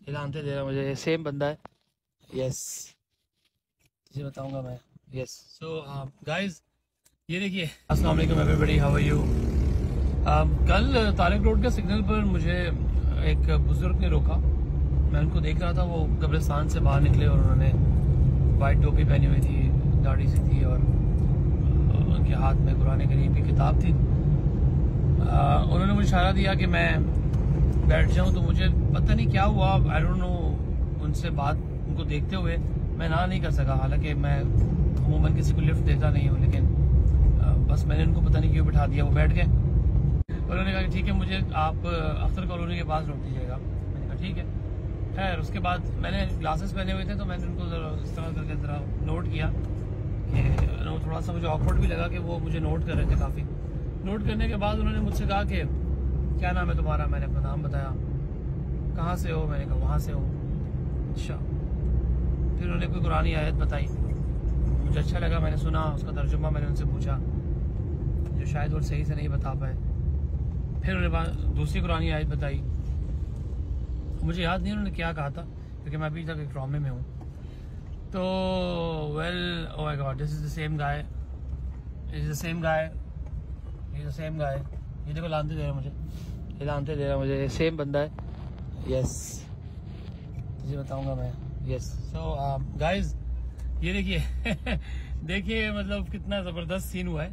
हिलाते दे रहा मुझे, सेम बंदा है। यस, तुझे बताऊंगा मैं। यस, सो गाइस ये देखिए, अस्सलाम वालेकुम एवरीबॉडी, हाउ आर यू। कल तारिक रोड के सिग्नल पर मुझे एक बुजुर्ग ने रोका। मैं उनको देख रहा था, वो कब्रिस्तान से बाहर निकले और उन्होंने वाइट टोपी पहनी हुई थी, दाढ़ी सी थी और उनके हाथ में कुरान करीम की किताब थी। उन्होंने मुझे इशारा दिया कि मैं बैठ जाऊं, तो मुझे पता नहीं क्या हुआ, आई डोंट नो, उनसे बात उनको देखते हुए मैं ना नहीं कर सका। हालांकि मैं अमूमन किसी को लिफ्ट देता नहीं हूं, लेकिन बस मैंने उनको पता नहीं क्यों बिठा दिया। वो बैठ गए, उन्होंने कहा कि ठीक है, मुझे आप अख्तर कॉलोनी के पास रोक दीजिएगा। मैंने कहा ठीक है। खैर उसके बाद मैंने ग्लासेस पहने हुए थे, तो मैंने उनको इस तरह करके ज़रा नोट किया कि थोड़ा सा मुझे ऑकवर्ड भी लगा कि वो मुझे नोट कर रहे थे काफ़ी। नोट करने के बाद उन्होंने मुझसे कहा कि क्या नाम है तुम्हारा। मैंने अपना नाम बताया। कहाँ से हो, मैंने कहा वहाँ से हूँ। अच्छा। फिर उन्होंने कोई कुरानी आयत बताई, मुझे अच्छा लगा, मैंने सुना, उसका तर्जुमा मैंने उनसे पूछा, जो शायद वो सही से नहीं बता पाए। फिर उन्होंने दूसरी कुरानी आयत बताई, मुझे याद नहीं उन्होंने क्या कहा था, क्योंकि मैं अभी तक एक ट्रॉमे में हूँ। तो well, oh my God, this is the same guy, is the same guy, is the same guy. ये देखो लानते दे रहा मुझे, ये लानते दे रहा मुझे, सेम बंदा है। यस, तुझे बताऊंगा मैं। यस, सो गाइज ये देखिए देखिए मतलब कितना जबरदस्त सीन हुआ है।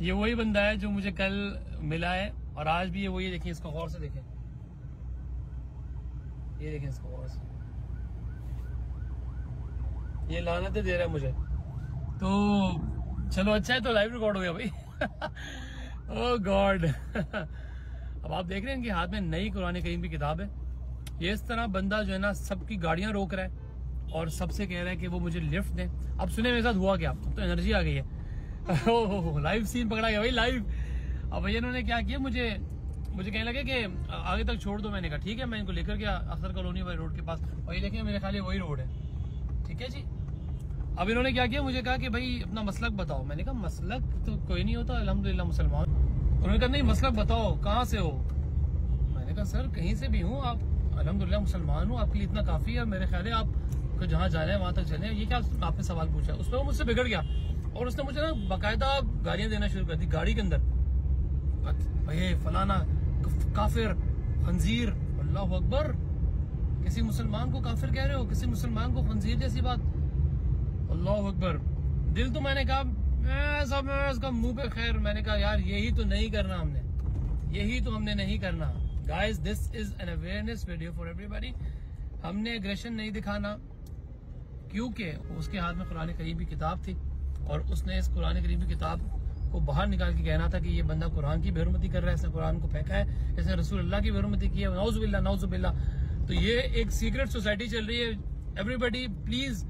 ये वही बंदा है जो मुझे कल मिला है और आज भी ये वही। देखिए इसको गौर से देखें, ये देखें इसको गौर से, ये लानतें दे रहा है मुझे। तो चलो अच्छा है, तो लाइव रिकॉर्ड हो गया भाई ओह गॉड अब आप देख रहे हैं कि हाथ में नई कुरान करीम की किताब है। ये इस तरह बंदा जो है ना सबकी गाड़ियां रोक रहा है और सबसे कह रहा है कि वो मुझे लिफ्ट दें। अब सुने मेरे साथ हुआ क्या, तो एनर्जी आ गई है ओह लाइव सीन पकड़ा गया भाई, लाइव। अब भैया इन्होंने क्या किया, मुझे कहने लगे कि आगे तक छोड़ दो। मैंने कहा ठीक है, मैं इनको लेकर गया अख्तर कॉलोनी वाले रोड के पास, और ये देखें मेरे ख्याल वही रोड है, ठीक है जी। अब इन्होंने क्या किया, मुझे कहा कि भाई अपना मसलक बताओ। मैंने कहा मसलक तो कोई नहीं होता, अल्हम्दुलिल्लाह मुसलमान। उन्होंने कहा नहीं मसलक बताओ, कहाँ से हो। मैंने कहा सर कहीं से भी हूँ, आप अल्हम्दुलिल्लाह मुसलमान हूँ, आपके लिए इतना काफी है। मेरे ख्याल है आपको जहाँ जाना है वहां तक चले। ये क्या आपने सवाल पूछा। उस पर वो मुझसे बिगड़ गया और उसने मुझे ना बाकायदा गालियां देना शुरू कर दी गाड़ी के अंदर। भाई फलाना काफिर खंजीर, अल्लाह अकबर, किसी मुसलमान को काफिर कह रहे हो, किसी मुसलमान को खंजीर जैसी बात, अल्लाह अकबर। दिल तो मैंने कहा सब उसका मुंह पे खैर। मैंने कहा यार यही तो नहीं करना हमने, यही तो हमने नहीं करना। Guys this is an awareness video for everybody. हमने एग्रेशन नहीं दिखाना, क्योंकि उसके हाथ में कुरान करीम की किताब थी और उसने इस कुरान करीम की किताब को बाहर निकाल के कहना था कि ये बंदा कुरान की बेहरमती कर रहा है, इसने कुरान को फेंका है, इसने रसूल अल्लाह की बेहरमती की है, नौजुबिल्लाह नौजुबिल्लाह। तो ये एक सीक्रेट सोसाइटी चल रही है। Everybody please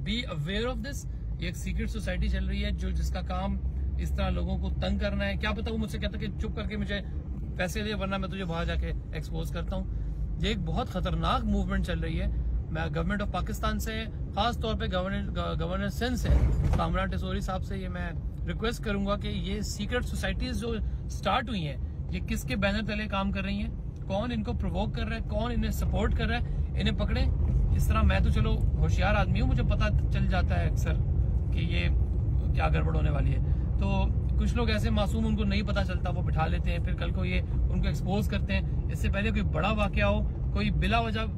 be aware of this. ये एक सीक्रेट सोसाइटी चल रही है जिसका काम इस तरह लोगों को तंग करना है। क्या पता वो मुझसे कहता कि चुप करके मुझे पैसे दे वरना मैं तुझे बाहर जाके एक्सपोज करता हूँ। ये एक बहुत खतरनाक मूवमेंट चल रही है। मैं गवर्नमेंट ऑफ पाकिस्तान से, खास तौर पे गवर्नर सिंध से, कामरान टिसोरी साहब से ये मैं रिक्वेस्ट करूंगा कि ये सीक्रेट सोसाइटीज जो स्टार्ट हुई हैं, ये किसके बैनर तले काम कर रही हैं, कौन इनको प्रोवोक कर रहा है, कौन इन्हें सपोर्ट कर रहा है, इन्हें पकड़े। इस तरह मैं तो चलो होशियार आदमी हूँ, मुझे पता चल जाता है अक्सर कि ये क्या गड़बड़ होने वाली है। तो कुछ लोग ऐसे मासूम, उनको नहीं पता चलता, वो बिठा लेते हैं, फिर कल को ये उनको एक्सपोज करते हैं। इससे पहले कोई बड़ा वाकया हो, कोई बिला वजह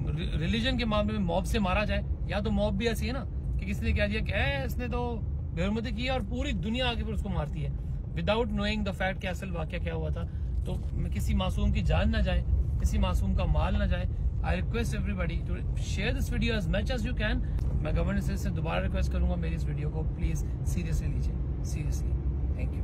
रिलीजन के मामले में मॉब से मारा जाए, या तो मॉब भी ऐसी है ना कि किसी ने कह दिया कि इसने तो बेहरमती की है और पूरी दुनिया आके फिर उसको मारती है विदाउट नोइंग द फैक्ट कि असल वाकया क्या हुआ था। तो किसी मासूम की जान ना जाए, किसी मासूम का माल ना जाए। I request everybody to share this video as much as you can. मैं गवर्नर से दोबारा रिक्वेस्ट करूंगा, मेरी इस वीडियो को प्लीज सीरियसली लीजिए, सीरियसली। Thank you.